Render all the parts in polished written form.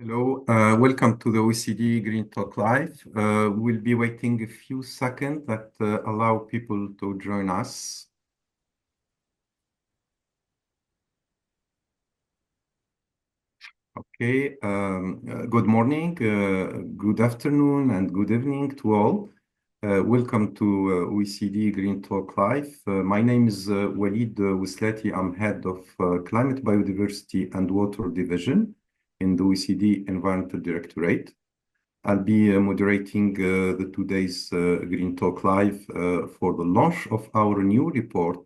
Hello, welcome to the OECD Green Talk Live. We'll be waiting a few seconds that allow people to join us. Okay, good morning, good afternoon, and good evening to all. Welcome to OECD Green Talk Live. My name is Walid Wislati. I'm head of Climate, Biodiversity, and Water Division in the OECD Environmental Directorate. I'll be moderating the today's Green Talk Live for the launch of our new report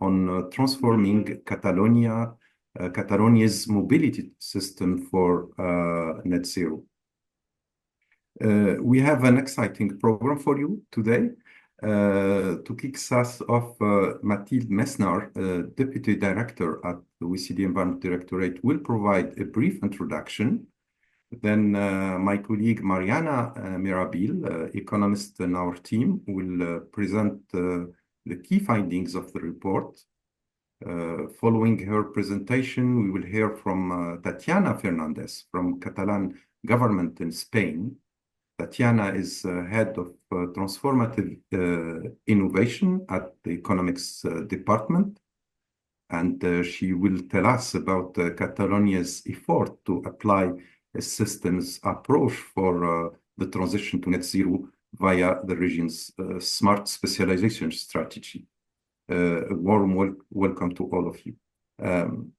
on transforming Catalonia's mobility system for net zero. We have an exciting program for you today. To kick us off, Mathilde Messner, Deputy Director at the OECD Environment Directorate, will provide a brief introduction. Then my colleague Mariana Mirabil, economist in our team, will present the key findings of the report. Following her presentation, we will hear from Tatiana Fernandez from Catalan government in Spain. Tatiana is head of transformative innovation at the economics department, and she will tell us about Catalonia's effort to apply a systems approach for the transition to net zero via the region's smart specialization strategy. A warm welcome to all of you.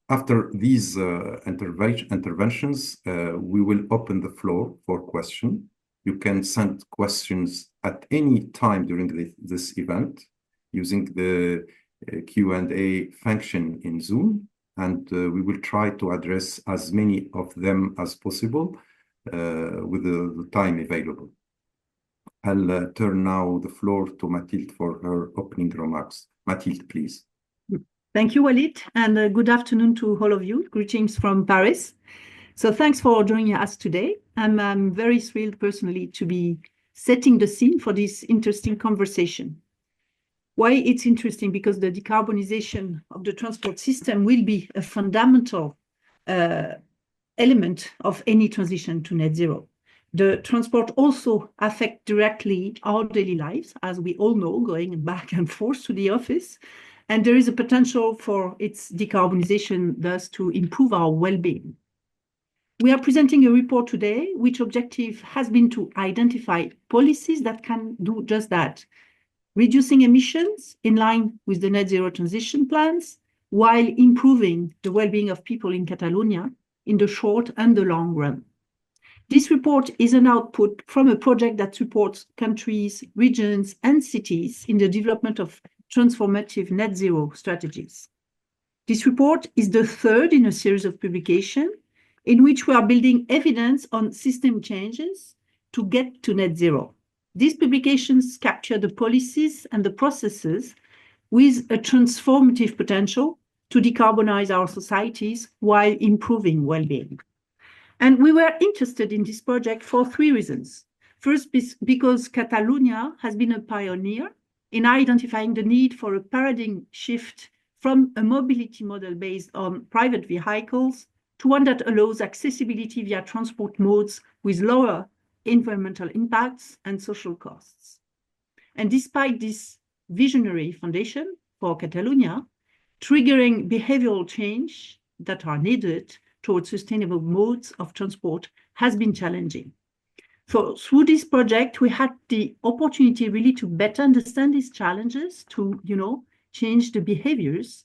After these interventions, we will open the floor for questions. You can send questions at any time during this event using the Q&A function in Zoom, and we will try to address as many of them as possible with the time available. I'll turn now the floor to Mathilde for her opening remarks. Mathilde, please. Thank you, Walid, and good afternoon to all of you. Greetings from Paris. So thanks for joining us today. I'm very thrilled personally to be setting the scene for this interesting conversation. Why it's interesting? Because the decarbonization of the transport system will be a fundamental element of any transition to net zero. The transport also affects directly our daily lives, as we all know, going back and forth to the office. And there is a potential for its decarbonization, thus to improve our well-being. We are presenting a report today, which objective has been to identify policies that can do just that, reducing emissions in line with the net zero transition plans, while improving the well-being of people in Catalonia in the short and the long run. This report is an output from a project that supports countries, regions, and cities in the development of transformative net zero strategies. This report is the third in a series of publications in which we are building evidence on system changes to get to net zero. These publications capture the policies and the processes with a transformative potential to decarbonize our societies while improving well-being. And we were interested in this project for three reasons. First, because Catalonia has been a pioneer in identifying the need for a paradigm shift from a mobility model based on private vehicles to one that allows accessibility via transport modes with lower environmental impacts and social costs. And despite this visionary foundation for Catalonia, triggering behavioral change that are needed towards sustainable modes of transport has been challenging. So through this project, we had the opportunity really to better understand these challenges, to change the behaviors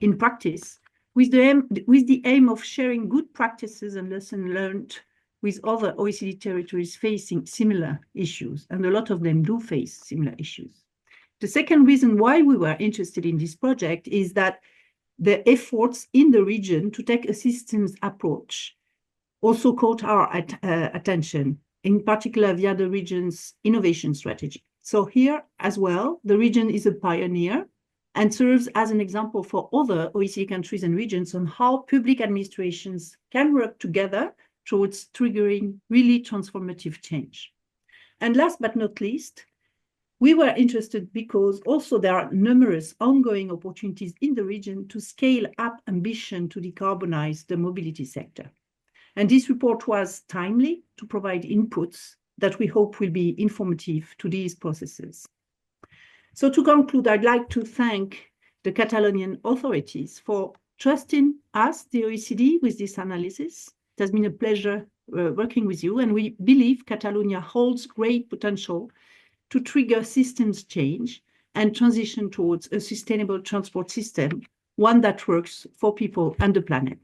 in practice, with the aim of sharing good practices and lessons learned with other OECD territories facing similar issues, and a lot of them do face similar issues. The second reason why we were interested in this project is that the efforts in the region to take a systems approach also caught our attention, in particular via the region's innovation strategy. So here as well, the region is a pioneer and serves as an example for other OECD countries and regions on how public administrations can work together towards triggering really transformative change. And last but not least, we were interested because also there are numerous ongoing opportunities in the region to scale up ambition to decarbonize the mobility sector. And this report was timely to provide inputs that we hope will be informative to these processes. So to conclude, I'd like to thank the Catalonian authorities for trusting us, the OECD, with this analysis. It has been a pleasure working with you, and we believe Catalonia holds great potential to trigger systems change and transition towards a sustainable transport system, one that works for people and the planet.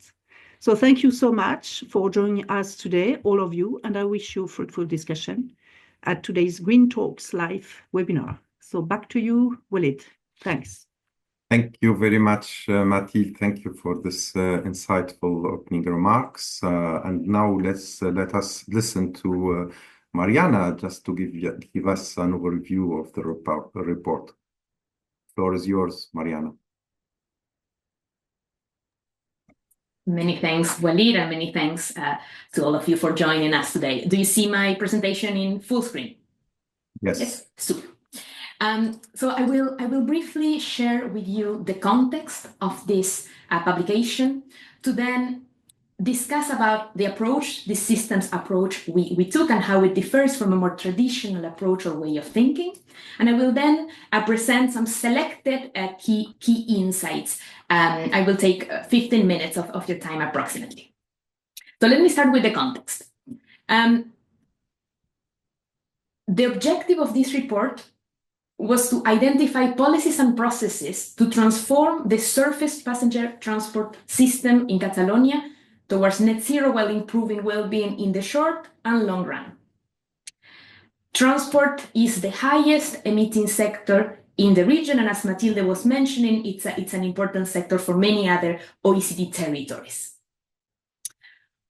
So thank you so much for joining us today, all of you, and I wish you a fruitful discussion at today's Green Talks live webinar. So back to you, Walid. Thanks. Thank you very much, Mathilde. Thank you for this insightful opening remarks. And now let us listen to Mariana, just to give us an overview of the report. The floor is yours, Mariana. Many thanks, Walid, and many thanks to all of you for joining us today. Do you see my presentation in full screen? Yes. Yes, super. So I will briefly share with you the context of this publication to then discuss about the approach, the systems approach we took and how it differs from a more traditional approach or way of thinking. And I will then present some selected key insights. I will take 15 minutes of your time approximately. So let me start with the context. The objective of this report was to identify policies and processes to transform the surface passenger transport system in Catalonia towards net zero while improving well-being in the short and long run. Transport is the highest emitting sector in the region, and as Mathilde was mentioning, it's an important sector for many other OECD territories.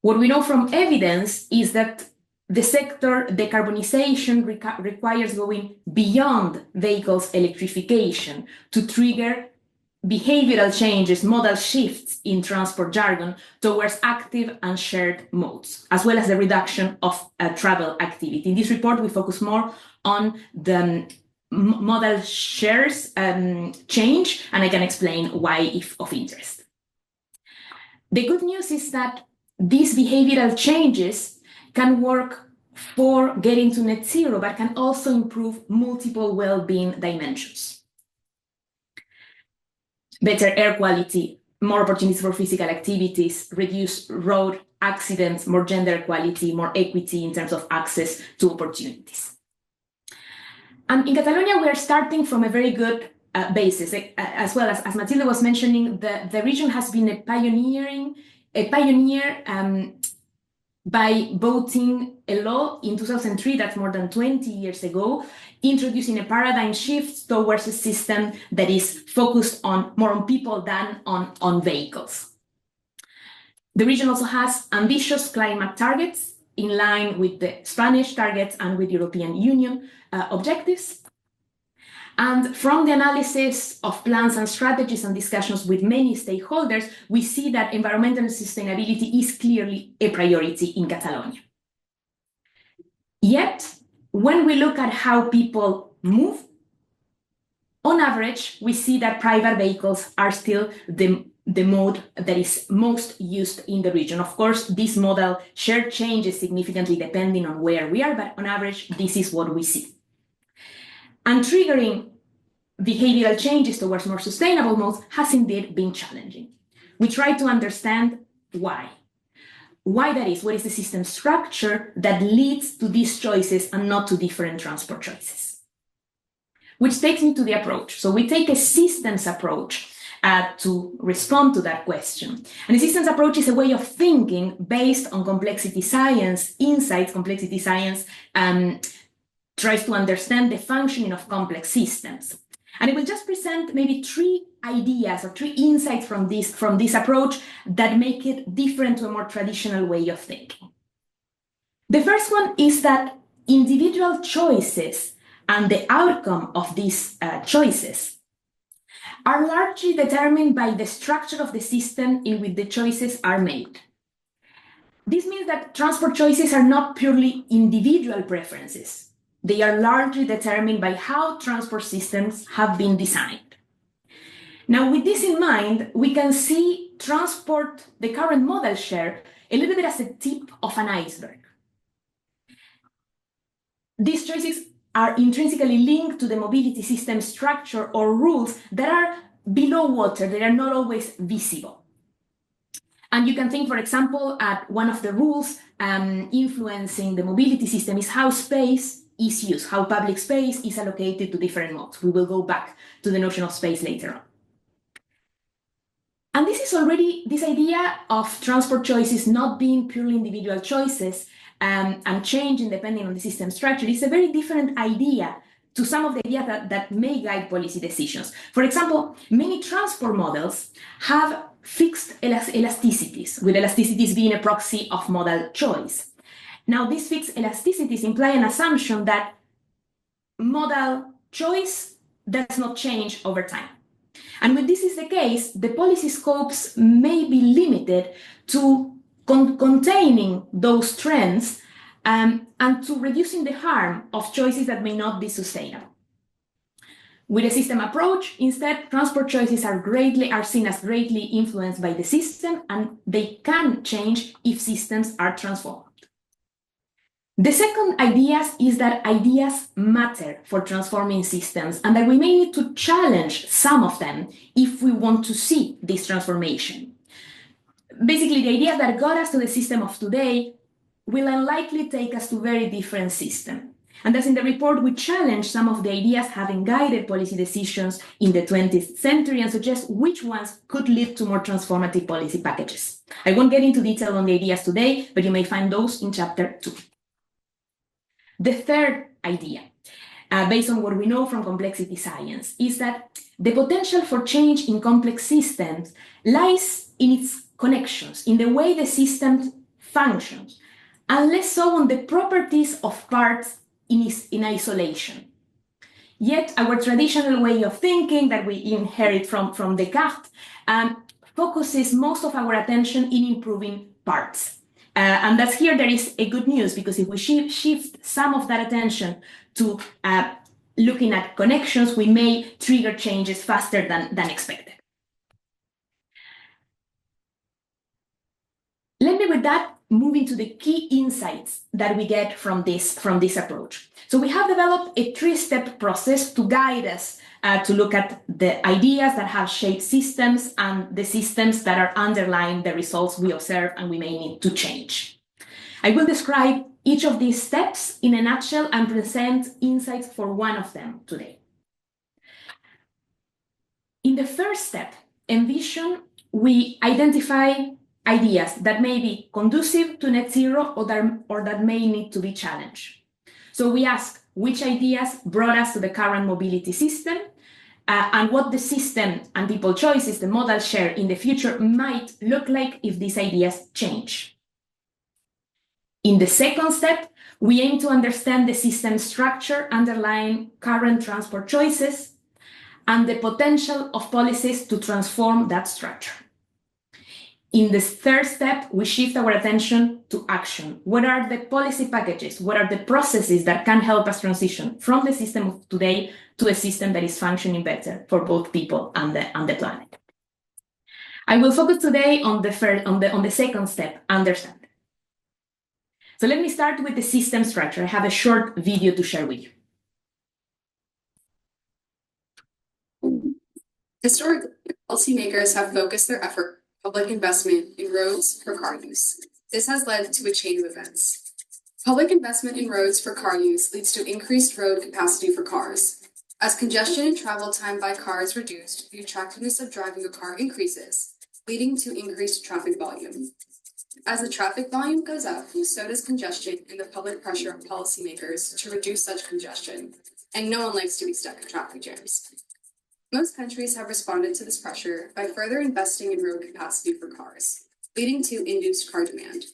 What we know from evidence is that the sector decarbonization requires going beyond vehicles electrification to trigger behavioral changes, modal shifts in transport jargon towards active and shared modes, as well as the reduction of travel activity. In this report, we focus more on the modal shares change, and I can explain why if of interest. The good news is that these behavioral changes can work for getting to net zero, but can also improve multiple well-being dimensions. Better air quality, more opportunities for physical activities, reduce road accidents, more gender equality, more equity in terms of access to opportunities. And in Catalonia, we are starting from a very good basis. As well as Mathilde was mentioning, the region has been a pioneer by voting a law in 2003, that's more than 20 years ago, introducing a paradigm shift towards a system that is focused more on people than on vehicles. The region also has ambitious climate targets in line with the Spanish targets and with European Union objectives. And from the analysis of plans and strategies and discussions with many stakeholders, we see that environmental sustainability is clearly a priority in Catalonia. Yet, when we look at how people move, on average, we see that private vehicles are still the mode that is most used in the region. Of course, this modal share changes significantly depending on where we are, but on average, this is what we see. And triggering behavioral changes towards more sustainable modes has indeed been challenging. We try to understand why. Why that is, what is the system structure that leads to these choices and not to different transport choices? Which takes me to the approach. So we take a systems approach to respond to that question. And the systems approach is a way of thinking based on complexity science, insights. Complexity science tries to understand the functioning of complex systems. And I will just present maybe 3 ideas or 3 insights from this approach that make it different to a more traditional way of thinking. The first one is that individual choices and the outcome of these choices are largely determined by the structure of the system in which the choices are made. This means that transport choices are not purely individual preferences. They are largely determined by how transport systems have been designed. Now, with this in mind, we can see transport, the current modal share, a little bit as a tip of an iceberg. These choices are intrinsically linked to the mobility system structure or rules that are below water, that are not always visible. And you can think, for example, at one of the rules influencing the mobility system is how space is used, how public space is allocated to different modes. We will go back to the notion of space later on. And this idea of transport choices not being purely individual choices and changing depending on the system structure is a very different idea to some of the ideas that may guide policy decisions. For example, many transport models have fixed elasticities, with elasticities being a proxy of modal choice. Now, these fixed elasticities imply an assumption that modal choice does not change over time. And when this is the case, the policy scopes may be limited to containing those trends and to reducing the harm of choices that may not be sustainable. With a system approach, instead, transport choices are seen as greatly influenced by the system, and they can change if systems are transformed. The second idea is that ideas matter for transforming systems and that we may need to challenge some of them if we want to see this transformation. Basically, the idea that got us to the system of today will unlikely take us to very different systems. And thus in the report, we challenge some of the ideas having guided policy decisions in the 20th century and suggest which ones could lead to more transformative policy packages. I won't get into detail on the ideas today, but you may find those in chapter 2. The third idea, based on what we know from complexity science, is that the potential for change in complex systems lies in its connections, in the way the system functions, and less so on the properties of parts in isolation. Yet our traditional way of thinking that we inherit from Descartes focuses most of our attention in improving parts. And that's here there is a good news, because if we shift some of that attention to looking at connections, we may trigger changes faster than expected. Let me with that move into the key insights that we get from this approach. So we have developed a 3-step process to guide us to look at the ideas that have shaped systems and the systems that are underlying the results we observe and we may need to change. I will describe each of these steps in a nutshell and present insights for one of them today. In the first step, envision, we identify ideas that may be conducive to net zero or that may need to be challenged. So we ask which ideas brought us to the current mobility system and what the system and people choices, the modal share in the future might look like if these ideas change. In the second step, we aim to understand the system structure underlying current transport choices and the potential of policies to transform that structure. In the third step, we shift our attention to action. What are the policy packages? What are the processes that can help us transition from the system of today to a system that is functioning better for both people and the planet? I will focus today on the second step, understand. So let me start with the system structure. I have a short video to share with you. Historically, policymakers have focused their effort on public investment in roads for car use. This has led to a chain of events. Public investment in roads for car use leads to increased road capacity for cars. As congestion and travel time by car is reduced, the attractiveness of driving a car increases, leading to increased traffic volume. As the traffic volume goes up, so does congestion and the public pressure on policymakers to reduce such congestion, and no one likes to be stuck in traffic jams. Most countries have responded to this pressure by further investing in road capacity for cars, leading to induced car demand.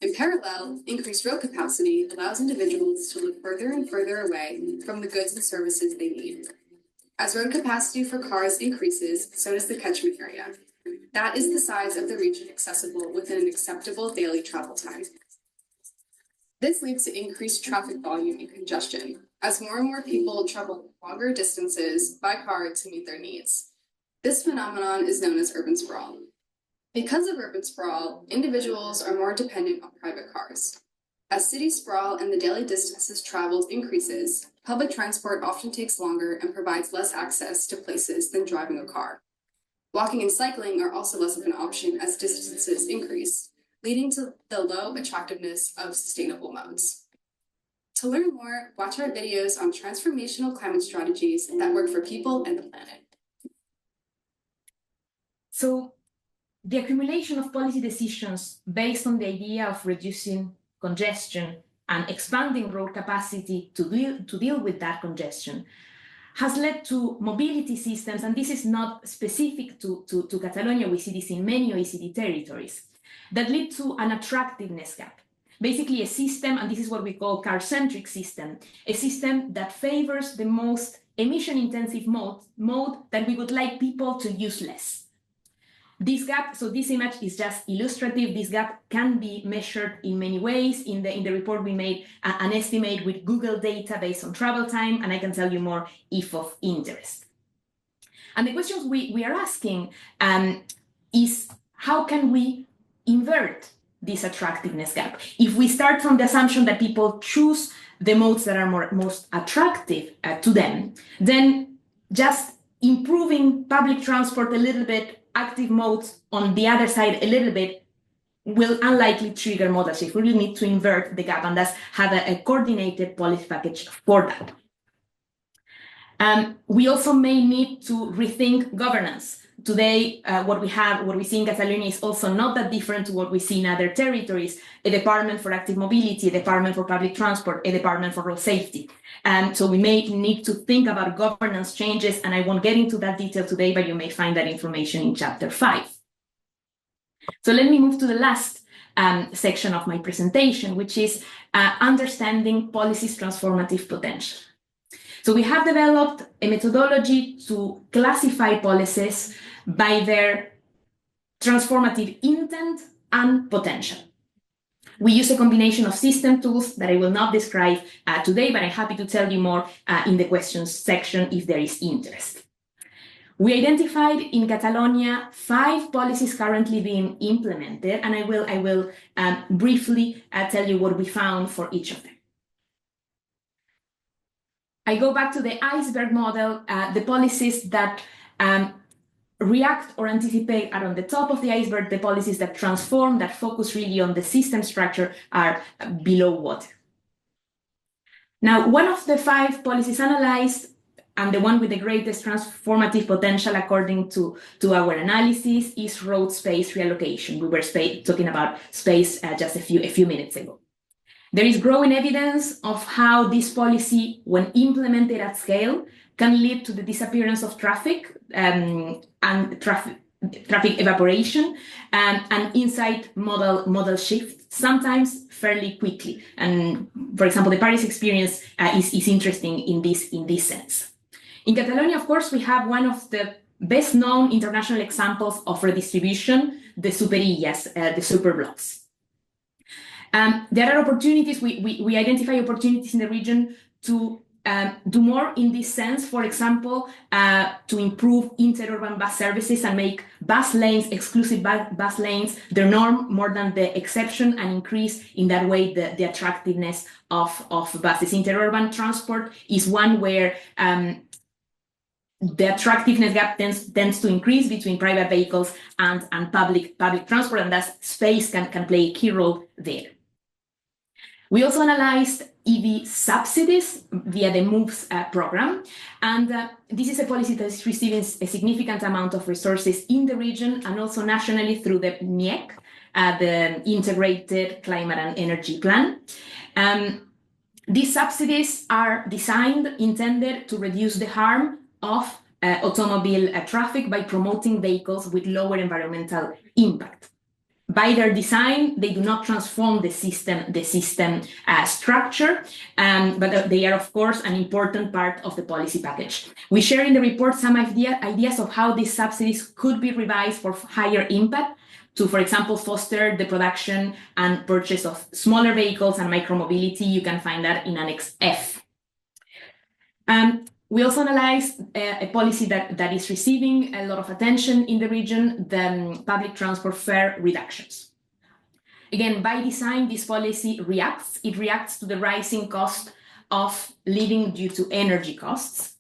In parallel, increased road capacity allows individuals to live further and further away from the goods and services they need. As road capacity for cars increases, so does the catchment area. That is the size of the region accessible within an acceptable daily travel time. This leads to increased traffic volume and congestion, as more and more people travel longer distances by car to meet their needs. This phenomenon is known as urban sprawl. Because of urban sprawl, individuals are more dependent on private cars. As city sprawl and the daily distances traveled increases, public transport often takes longer and provides less access to places than driving a car. Walking and cycling are also less of an option as distances increase, leading to the low attractiveness of sustainable modes. To learn more, watch our videos on transformational climate strategies that work for people and the planet. So, the accumulation of policy decisions based on the idea of reducing congestion and expanding road capacity to deal with that congestion has led to mobility systems, and this is not specific to Catalonia, we see this in many OECD territories, that lead to an attractiveness gap. Basically a system, and this is what we call car-centric system, a system that favors the most emission-intensive mode that we would like people to use less. This gap, so this image is just illustrative. This gap can be measured in many ways. In the report, we made an estimate with Google data based on travel time, and I can tell you more if of interest. And the questions we are asking is how can we invert this attractiveness gap? If we start from the assumption that people choose the modes that are most attractive to them, then just improving public transport a little bit, active modes on the other side a little bit, will unlikely trigger modal shift. We will need to invert the gap and thus have a coordinated policy package for that. We also may need to rethink governance. Today, what we see in Catalonia is also not that different to what we see in other territories: a department for active mobility, a department for public transport, a department for road safety. So we may need to think about governance changes, and I won't get into that detail today, but you may find that information in chapter 5. So let me move to the last section of my presentation, which is understanding policy's transformative potential. So we have developed a methodology to classify policies by their transformative intent and potential. We use a combination of system tools that I will not describe today, but I'm happy to tell you more in the questions section if there is interest. We identified in Catalonia 5 policies currently being implemented, and I will briefly tell you what we found for each of them. I go back to the iceberg model. The policies that react or anticipate are on the top of the iceberg. The policies that transform, that focus really on the system structure, are below water. Now, one of the 5 policies analyzed, and the one with the greatest transformative potential according to our analysis, is road space reallocation. We were talking about space just a few minutes ago. There is growing evidence of how this policy, when implemented at scale, can lead to the disappearance of traffic and traffic evaporation and insight model shift, sometimes fairly quickly. And for example, the Paris experience is interesting in this sense. In Catalonia, of course, we have one of the best known international examples of redistribution, the superillas, the super blocks. There are opportunities, we identify opportunities in the region to do more in this sense. For example, to improve interurban bus services and make bus lanes, exclusive bus lanes, the norm more than the exception, and increase in that way the attractiveness of buses. Interurban transport is one where the attractiveness gap tends to increase between private vehicles and public transport, and thus space can play a key role there. We also analyzed EV subsidies via the MOVES program, and this is a policy that is receiving a significant amount of resources in the region and also nationally through the MIEC, the Integrated Climate and Energy Plan. These subsidies are intended to reduce the harm of automobile traffic by promoting vehicles with lower environmental impact. By their design, they do not transform the system structure, but they are, of course, an important part of the policy package. We share in the report some ideas of how these subsidies could be revised for higher impact to, for example, foster the production and purchase of smaller vehicles and micromobility. You can find that in Annex F. We also analyzed a policy that is receiving a lot of attention in the region, the public transport fare reductions. Again, by design, this policy reacts. It reacts to the rising cost of living due to energy costs.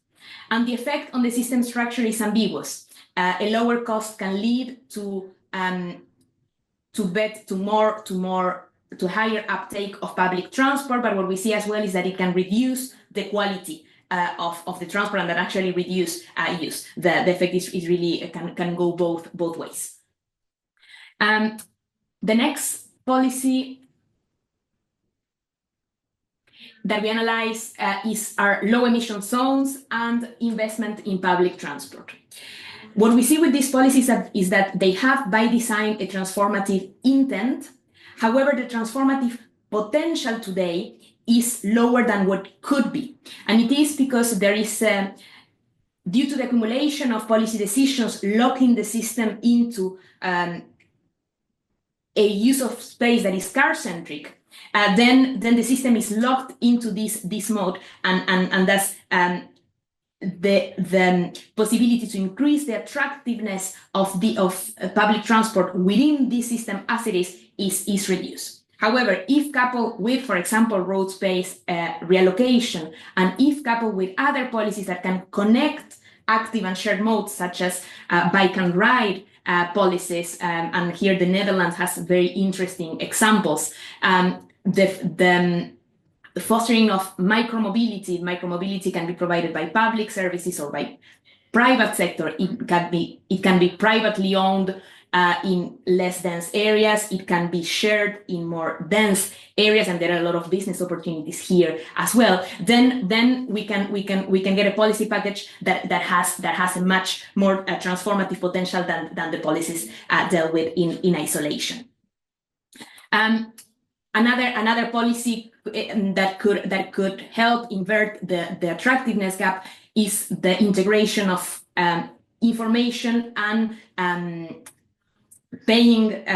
And the effect on the system structure is ambiguous. A lower cost can lead to higher uptake of public transport, but what we see as well is that it can reduce the quality of the transport and that actually reduce use. The effect is really can go both ways. The next policy that we analyze is our low emission zones and investment in public transport. What we see with these policies is that they have by design a transformative intent. However, the transformative potential today is lower than what could be. And it is because there is, due to the accumulation of policy decisions locking the system into a use of space that is car-centric, then the system is locked into this mode, and thus the possibility to increase the attractiveness of public transport within this system as it is reduced. However, if coupled with, for example, road space reallocation, and if coupled with other policies that can connect active and shared modes, such as bike and ride policies, and here the Netherlands has very interesting examples, the fostering of micromobility can be provided by public services or by private sector. It can be privately owned in less dense areas. It can be shared in more dense areas, and there are a lot of business opportunities here as well. Then we can get a policy package that has a much more transformative potential than the policies dealt with in isolation. Another policy that could help invert the attractiveness gap is the integration of information and paying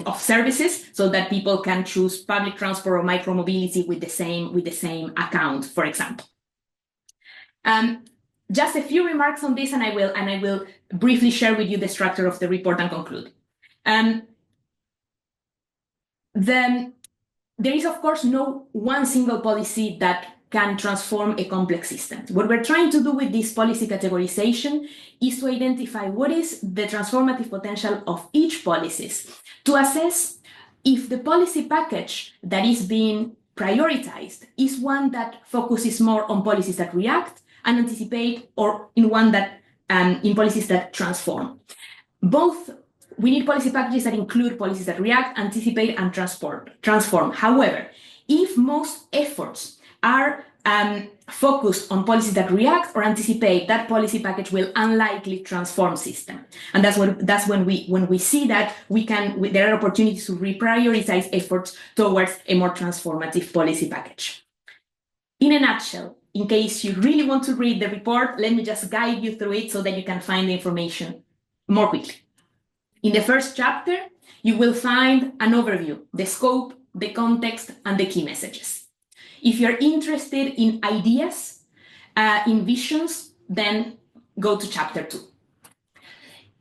of services, so that people can choose public transport or micromobility with the same account, for example. Just a few remarks on this, and I will briefly share with you the structure of the report and conclude. There is, of course, no one single policy that can transform a complex system. What we're trying to do with this policy categorization is to identify what is the transformative potential of each policy, to assess if the policy package that is being prioritized is one that focuses more on policies that react and anticipate, or in policies that transform. We need policy packages that include policies that react, anticipate, and transform. However, if most efforts are focused on policies that react or anticipate, that policy package will unlikely transform system. And that's when we see that there are opportunities to reprioritize efforts towards a more transformative policy package. In a nutshell, in case you really want to read the report, let me just guide you through it so that you can find the information more quickly. In the first chapter, you will find an overview, the scope, the context, and the key messages. If you're interested in ideas, in visions, then go to chapter 2.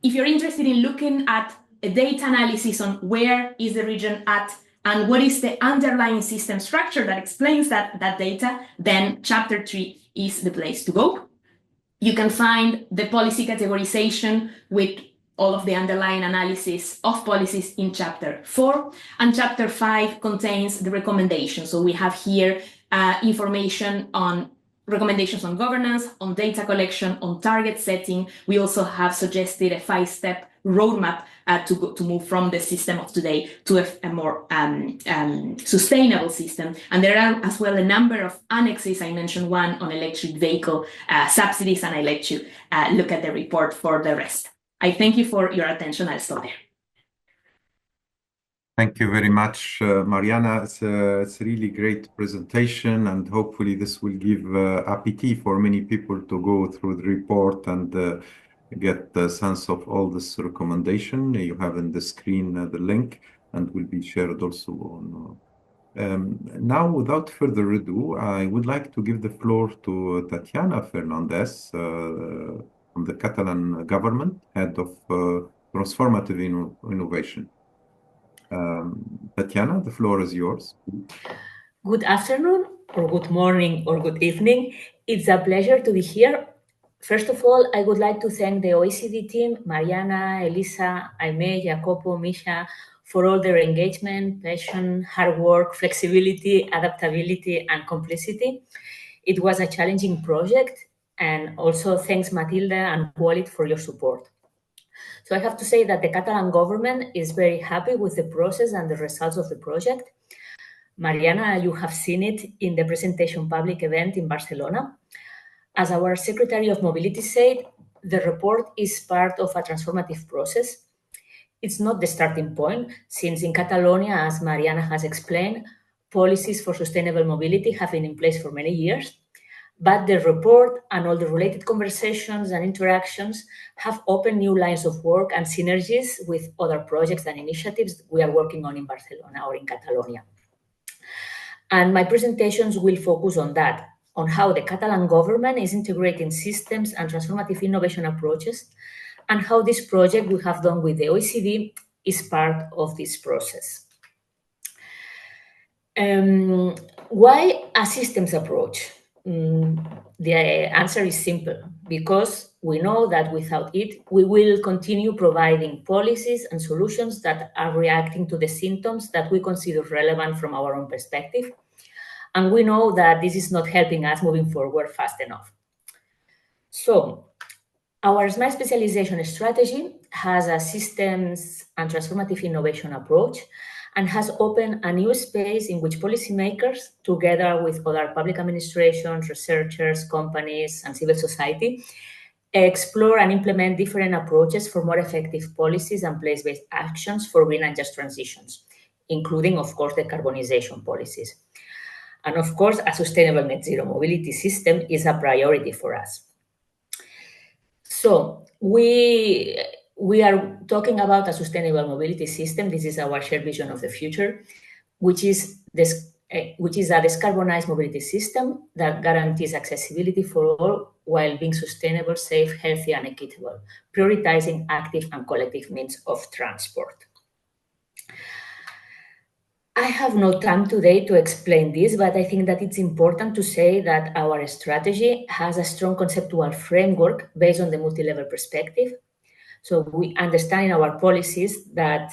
If you're interested in looking at a data analysis on where is the region at and what is the underlying system structure that explains that data, then chapter 3 is the place to go. You can find the policy categorization with all of the underlying analysis of policies in chapter 4, and chapter 5 contains the recommendations. So we have here information on recommendations on governance, on data collection, on target setting. We also have suggested a 5-step roadmap to move from the system of today to a more sustainable system. And there are as well a number of annexes. I mentioned one on electric vehicle subsidies, and I let you look at the report for the rest. I thank you for your attention. I'll stop there. Thank you very much, Mariana. It's a really great presentation, and hopefully this will give appetite for many people to go through the report and get the sense of all this recommendation. You have in the screen the link, and will be shared also Now, without further ado, I would like to give the floor to Tatiana Fernandez from the Catalan government, head of transformative innovation. Tatiana, the floor is yours. Good afternoon, or good morning, or good evening. It's a pleasure to be here. First of all, I would like to thank the OECD team, Mariana, Elisa, Aime, Jacopo, Misha, for all their engagement, passion, hard work, flexibility, adaptability, and complicity. It was a challenging project, and also thanks Matilda and Walid for your support. So I have to say that the Catalan government is very happy with the process and the results of the project. Mariana, you have seen it in the presentation public event in Barcelona. As our Secretary of Mobility said, the report is part of a transformative process. It's not the starting point, since in Catalonia, as Mariana has explained, policies for sustainable mobility have been in place for many years. But the report and all the related conversations and interactions have opened new lines of work and synergies with other projects and initiatives we are working on in Barcelona or in Catalonia. And my presentations will focus on that, on how the Catalan government is integrating systems and transformative innovation approaches, and how this project we have done with the OECD is part of this process. Why a systems approach? The answer is simple, because we know that without it, we will continue providing policies and solutions that are reacting to the symptoms that we consider relevant from our own perspective. And we know that this is not helping us moving forward fast enough. So our smart specialization strategy has a systems and transformative innovation approach and has opened a new space in which policymakers, together with other public administrations, researchers, companies, and civil society, explore and implement different approaches for more effective policies and place-based actions for green and just transitions, including, of course, decarbonization policies. And of course, a sustainable net zero mobility system is a priority for us. So we are talking about a sustainable mobility system. This is our shared vision of the future, which is a decarbonized mobility system that guarantees accessibility for all while being sustainable, safe, healthy, and equitable, prioritizing active and collective means of transport. I have no time today to explain this, but I think that it's important to say that our strategy has a strong conceptual framework based on the multi-level perspective. So we understand in our policies that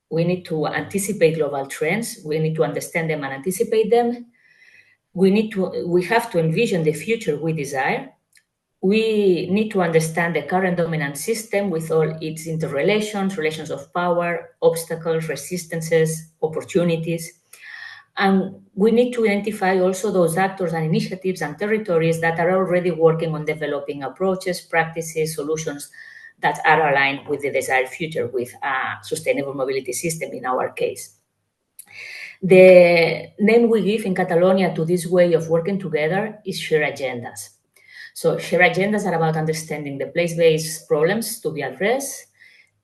we need to anticipate global trends. We need to understand them and anticipate them. We have to envision the future we desire. We need to understand the current dominant system with all its interrelations, relations of power, obstacles, resistances, opportunities. And we need to identify also those actors and initiatives and territories that are already working on developing approaches, practices, solutions that are aligned with the desired future, with a sustainable mobility system in our case. The name we give in Catalonia to this way of working together is shared agendas. So shared agendas are about understanding the place-based problems to be addressed.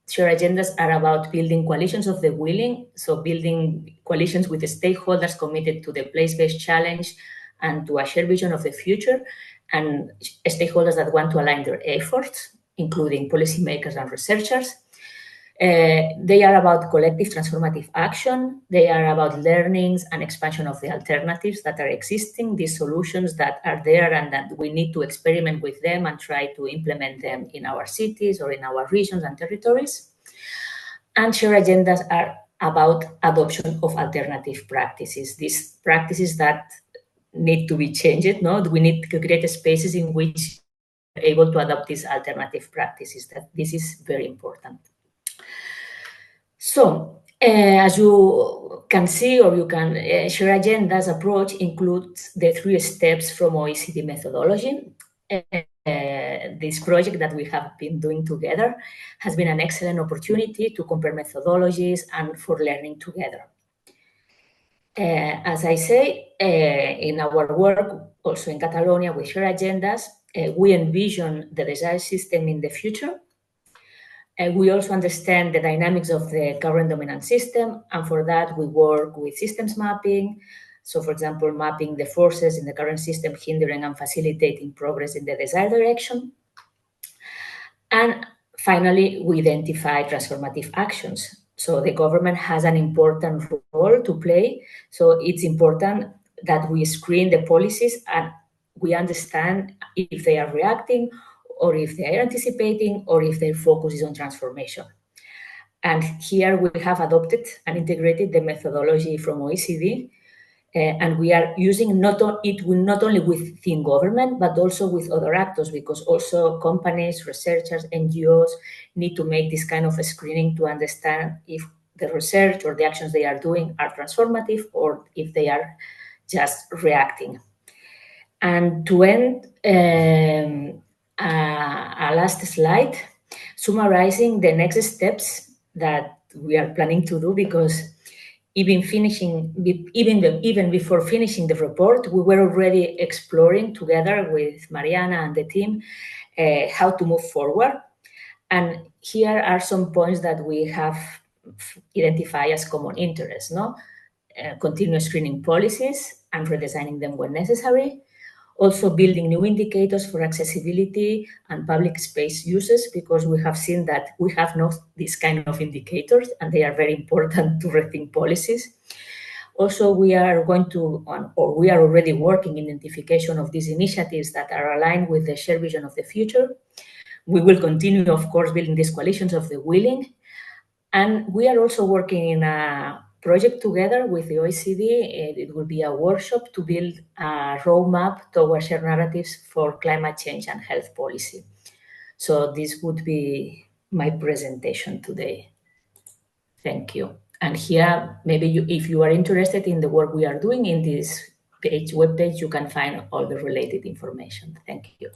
Shared agendas are about building coalitions of the willing, so building coalitions with the stakeholders committed to the place-based challenge and to a shared vision of the future, and stakeholders that want to align their efforts, including policymakers and researchers. They are about collective transformative action. They are about learnings and expansion of the alternatives that are existing, these solutions that are there and that we need to experiment with them and try to implement them in our cities or in our regions and territories. And shared agendas are about adoption of alternative practices, these practices that need to be changed. No, we need to create spaces in which we're able to adopt these alternative practices. That this is very important. So, as you can see, or you can share agendas approach includes the 3 steps from OECD methodology. This project that we have been doing together has been an excellent opportunity to compare methodologies and for learning together. As I say, in our work, also in Catalonia with share agendas, we envision the desired system in the future. We also understand the dynamics of the current dominant system, and for that we work with systems mapping. So, for example, mapping the forces in the current system hindering and facilitating progress in the desired direction. And finally, we identify transformative actions. So the government has an important role to play. So it's important that we screen the policies and we understand if they are reacting or if they are anticipating or if their focus is on transformation. And here we have adopted and integrated the methodology from OECD, and we are using it not only within government, but also with other actors, because also companies, researchers, NGOs need to make this kind of a screening to understand if the research or the actions they are doing are transformative or if they are just reacting. And to end, a last slide, summarizing the next steps that we are planning to do, because even before finishing the report, we were already exploring together with Mariana and the team how to move forward. And here are some points that we have identified as common interests, continuous screening policies and redesigning them when necessary. Also building new indicators for accessibility and public space uses, because we have seen that we have not these kind of indicators and they are very important to rethink policies. Also, we are already working in identification of these initiatives that are aligned with the shared vision of the future. We will continue, of course, building these coalitions of the willing. And we are also working in a project together with the OECD. It will be a workshop to build a roadmap towards shared narratives for climate change and health policy. So this would be my presentation today. Thank you. And here, maybe if you are interested in the work we are doing in this webpage, you can find all the related information. Thank you.